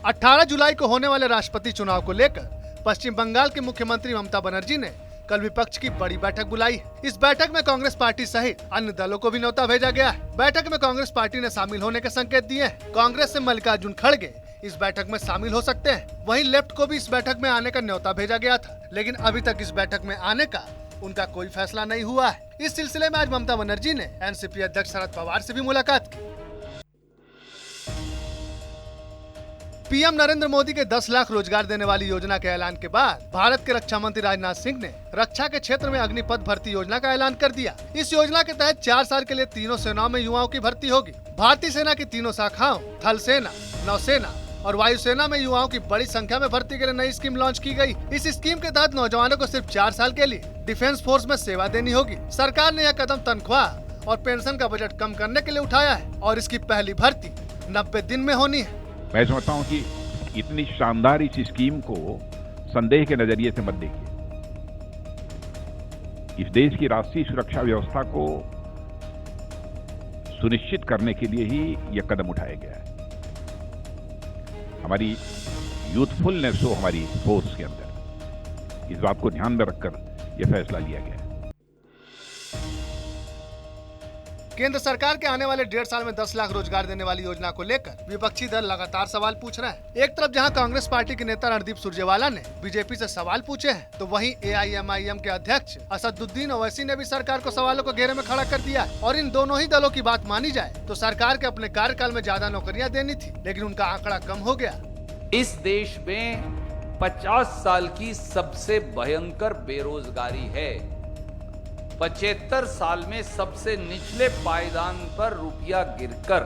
18 जुलाई को होने वाले राष्ट्रपति चुनाव को लेकर पश्चिम बंगाल के मुख्यमंत्री ममता बनर्जी ने कल विपक्ष की बड़ी बैठक बुलाई। इस बैठक में कांग्रेस पार्टी सहित अन्य दलों को भी न्योता भेजा गया है। बैठक में कांग्रेस पार्टी ने शामिल होने के संकेत दिए हैं। कांग्रेस से मल्लिकार्जुन खड़गे इस बैठक में शामिल हो सकते हैं। वहीं लेफ्ट को भी इस बैठक में आने का न्योता भेजा गया था, लेकिन अभी तक इस बैठक में आने का उनका कोई फैसला नहीं हुआ है। इस सिलसिले में आज ममता बनर्जी ने एनसीपी अध्यक्ष शरद पवार से भी मुलाकात की। पीएम नरेंद्र मोदी के 10 लाख रोजगार देने वाली योजना के ऐलान के बाद भारत के रक्षा मंत्री राजनाथ सिंह ने रक्षा के क्षेत्र में अग्निपथ भर्ती योजना का ऐलान कर दिया। इस योजना के तहत 4 साल के लिए तीनों सेनाओं में युवाओं की भर्ती होगी। भारतीय सेना की तीनों शाखाओं थल सेना, नौसेना और वायुसेना में युवाओं की बड़ी संख्या में भर्ती के लिए नई स्कीम लॉन्च की गई। इस स्कीम के तहत नौजवानों को सिर्फ 4 साल के लिए डिफेंस फोर्स में सेवा देनी होगी। सरकार ने यह कदम तनख्वाह और पेंशन का बजट कम करने के लिए उठाया है और इसकी पहली भर्ती 90 दिन में होनी है। मैं समझता हूँ कि इतनी शानदार इस स्कीम को संदेह के नजरिए से मत देखिए। इस देश की राष्ट्रीय सुरक्षा व्यवस्था को सुनिश्चित करने के लिए ही यह कदम उठाया गया है। हमारी यूथफुलनेस हो हमारी फोर्स के अंदर, इस बात को ध्यान में रखकर यह फैसला लिया गया है। केंद्र सरकार के आने वाले 1.5 साल में 10 लाख रोजगार देने वाली योजना को लेकर विपक्षी दल लगातार सवाल पूछ रहे हैं। एक तरफ जहां कांग्रेस पार्टी के नेता रणदीप सुरजेवाला ने बीजेपी से सवाल पूछे हैं, तो वहीं एआईएमआईएम के अध्यक्ष असदुद्दीन ओवैसी ने भी सरकार को सवालों को घेरे में खड़ा कर दिया। और इन दोनों ही दलों की बात मानी जाए तो सरकार के अपने कार्यकाल में ज्यादा नौकरियाँ देनी थी, लेकिन उनका आंकड़ा कम हो गया। इस देश में 50 साल की सबसे भयंकर बेरोजगारी है। 75 साल में सबसे निचले पायदान पर रुपया गिरकर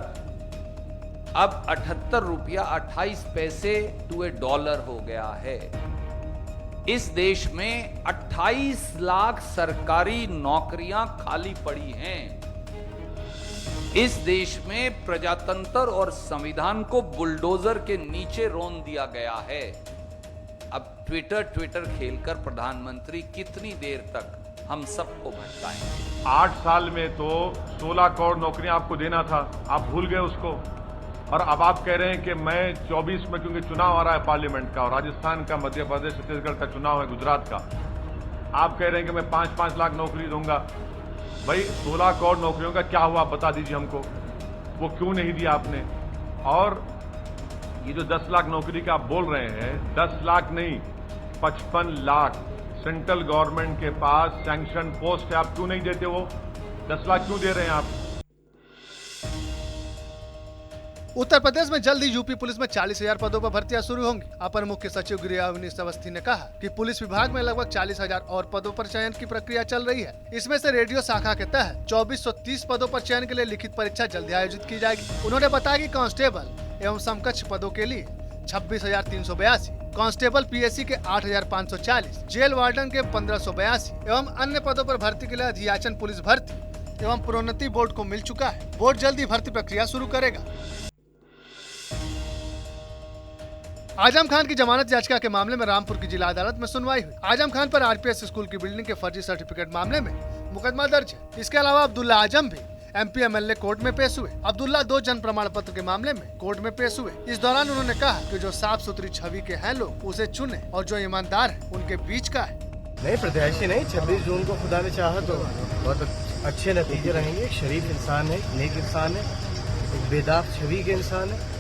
अब 78 रुपया 28 पैसे टू $1 हो गया है। इस देश में 28 लाख सरकारी नौकरियां खाली पड़ी हैं। इस देश में प्रजातंत्र और संविधान को बुलडोजर के नीचे रोन दिया गया है। अब ट्विटर खेलकर प्रधानमंत्री कितनी देर तक हम सबको भटकाएंगे। 8 साल में तो 16 करोड़ नौकरियां आपको देना था, आप भूल गए उसको। और अब आप कह रहे हैं कि मैं 24 में, क्योंकि चुनाव आ रहा है पार्लियामेंट का और राजस्थान का, मध्य प्रदेश, छत्तीसगढ़ का चुनाव है, गुजरात का, आप कह रहे हैं कि मैं 5-5 लाख नौकरी दूंगा। भाई 16 करोड़ नौकरियों का क्या हुआ, बता दीजिए हमको, वो क्यों नहीं दिया आपने। और ये जो 10 लाख नौकरी का आप बोल रहे हैं, 10 लाख नहीं 55 लाख सेंट्रल गवर्नमेंट के पास सैंक्शन पोस्ट है, आप क्यों नहीं देते? वो 10 लाख क्यों दे रहे हैं आप? उत्तर प्रदेश में जल्द ही यूपी पुलिस में 40,000 पदों पर भर्तियां शुरू होंगी। अपर मुख्य सचिव गृह अवनीश अवस्थी ने कहा कि पुलिस विभाग में लगभग 40,000 और पदों पर चयन की प्रक्रिया चल रही है। इसमें से रेडियो शाखा के तहत 2430 पदों पर चयन के लिए लिखित परीक्षा जल्द आयोजित की जाएगी। उन्होंने बताया कि कांस्टेबल एवं समकक्ष पदों के लिए 26,382, कांस्टेबल पीएससी के 8,540, जेल वार्डन के 1,582 एवं अन्य पदों पर भर्ती के लिए अधियाचन पुलिस भर्ती एवं प्रोन्नति बोर्ड को मिल चुका है। बोर्ड जल्द ही भर्ती प्रक्रिया शुरू करेगा। आजम खान की जमानत याचिका के मामले में रामपुर की जिला अदालत में सुनवाई हुई। आजम खान पर आरपीएस स्कूल की बिल्डिंग के फर्जी सर्टिफिकेट मामले में मुकदमा दर्ज है। इसके अलावा अब्दुल्ला आजम भी एमपी एमएलए कोर्ट में पेश हुए। अब्दुल्ला 2 जन्म प्रमाण पत्र के मामले में कोर्ट में पेश हुए। इस दौरान उन्होंने कहा कि जो साफ सुथरी छवि के हैं लोग उसे चुने और जो ईमानदार है उनके बीच का है। नहीं, प्रत्याशी नहीं, 26 जून को खुदा ने चाहा तो बहुत अच्छे नतीजे रहेंगे। एक शरीफ इंसान है, नेक इंसान है, एक बेदाग छवि के इंसान है।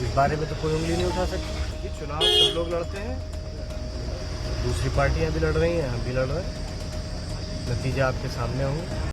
इस बारे में तो कोई उंगली नहीं उठा सकती। ये चुनाव सब लोग लड़ते हैं, दूसरी पार्टियां भी लड़ रही हैं, हम भी लड़ रहे हैं। नतीजा आपके सामने होंगे।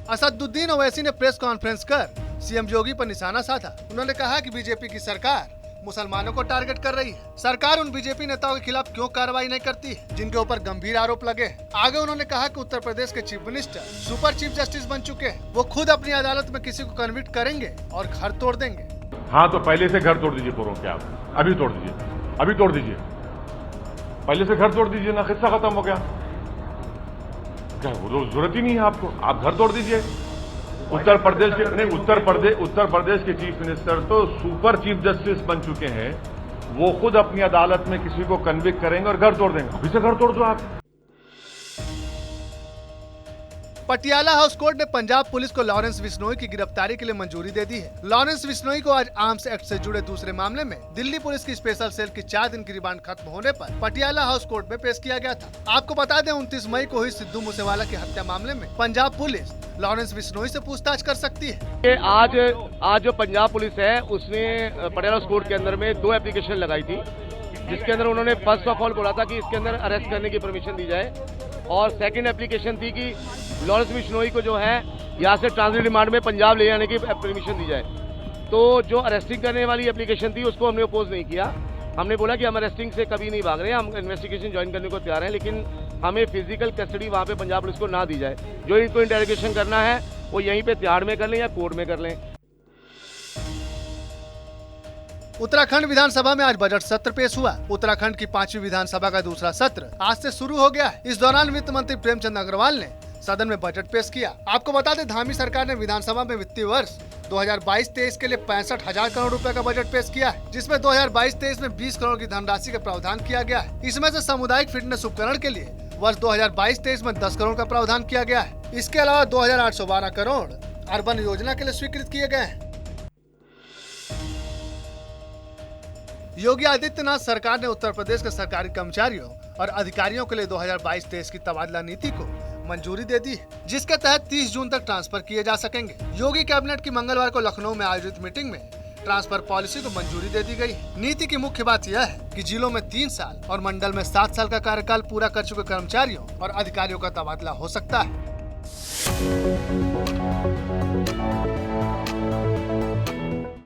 असदुद्दीन ओवैसी ने प्रेस कॉन्फ्रेंस कर सीएम योगी पर निशाना साधा। उन्होंने कहा कि बीजेपी की सरकार मुसलमानों को टारगेट कर रही है। सरकार उन बीजेपी नेताओं के खिलाफ क्यों कार्रवाई नहीं करती है जिनके ऊपर गंभीर आरोप लगे। आगे उन्होंने कहा कि उत्तर प्रदेश के chief minister super chief justice बन चुके हैं। वो खुद अपनी अदालत में किसी को कन्विक्ट करेंगे और घर तोड़ देंगे। हाँ, तो पहले से घर तोड़ दीजिए पूर्व के, आप अभी तोड़ दीजिए, अभी तोड़ दीजिए, पहले से घर तोड़ दीजिए ना, किस्सा खत्म हो गया। क्या जरूरत ही नहीं है आपको, आप घर तोड़ दीजिए। उत्तर प्रदेश के चीफ मिनिस्टर तो सुपर चीफ जस्टिस बन चुके हैं। वो खुद अपनी अदालत में किसी को कन्विक्ट करेंगे और घर तोड़ देंगे। अभी से घर तोड़ दो आप। पटियाला हाउस कोर्ट ने पंजाब पुलिस को लॉरेंस बिश्नोई की गिरफ्तारी के लिए मंजूरी दे दी है। लॉरेंस बिश्नोई को आज आर्म्स एक्ट से जुड़े दूसरे मामले में दिल्ली पुलिस की स्पेशल सेल की 4 दिन की रिमांड खत्म होने पर पटियाला हाउस कोर्ट में पेश किया गया था। आपको बता दें 29 मई को हुई सिद्धू मूसेवाला की हत्या मामले में पंजाब पुलिस लॉरेंस बिश्नोई से पूछताछ कर सकती है। आज जो पंजाब पुलिस है उसने पटियाला हाउस कोर्ट के अंदर में 2 एप्लीकेशन लगाई थी, जिसके अंदर उन्होंने फर्स्ट ऑफ ऑल बोला था कि इसके अंदर अरेस्ट करने की परमिशन दी जाए, और सेकंड एप्लीकेशन थी कि लॉरेंस बिश्नोई को जो है यहाँ से ट्रांजिट रिमांड में पंजाब ले जाने की परमिशन दी जाए। तो जो अरेस्टिंग करने वाली एप्लीकेशन थी उसको हमने अपोज नहीं किया। हमने बोला कि हम अरेस्टिंग से कभी नहीं भाग रहे हैं, हम इन्वेस्टिगेशन ज्वाइन करने को तैयार हैं, लेकिन हमें फिजिकल कस्टडी वहाँ पे पंजाब पुलिस को ना दी जाए। जो इनको इंटेरोगेशन करना है वो यहीं पे तिहाड़ में कर लें या कोर्ट में कर लें। उत्तराखंड विधानसभा में आज बजट सत्र पेश हुआ। उत्तराखंड की 5वीं विधानसभा का दूसरा सत्र आज से शुरू हो गया है। इस दौरान वित्त मंत्री प्रेमचंद अग्रवाल ने सदन में बजट पेश किया। आपको बता दें धामी सरकार ने विधानसभा में वित्तीय वर्ष 2022-23 के लिए 65,000 करोड़ रुपए का बजट पेश किया है, जिसमें 2022-23 में 20 करोड़ की धनराशि का प्रावधान किया गया है। इसमें से सामुदायिक फिटनेस उपकरण के लिए वर्ष 2022-23 में 10 करोड़ का प्रावधान किया गया है। इसके अलावा 2,812 करोड़ अर्बन योजना के लिए स्वीकृत किए गए हैं। योगी आदित्यनाथ सरकार ने उत्तर प्रदेश के सरकारी कर्मचारियों और अधिकारियों के लिए 2022-23 की तबादला नीति को मंजूरी दे दी है, जिसके तहत 30 जून तक ट्रांसफर किए जा सकेंगे। योगी कैबिनेट की मंगलवार को लखनऊ में आयोजित मीटिंग में ट्रांसफर पॉलिसी को मंजूरी दे दी गई। नीति की मुख्य बात यह है कि जिलों में 3 साल और मंडल में 7 साल का कार्यकाल पूरा कर चुके कर्मचारियों और अधिकारियों का तबादला हो सकता है।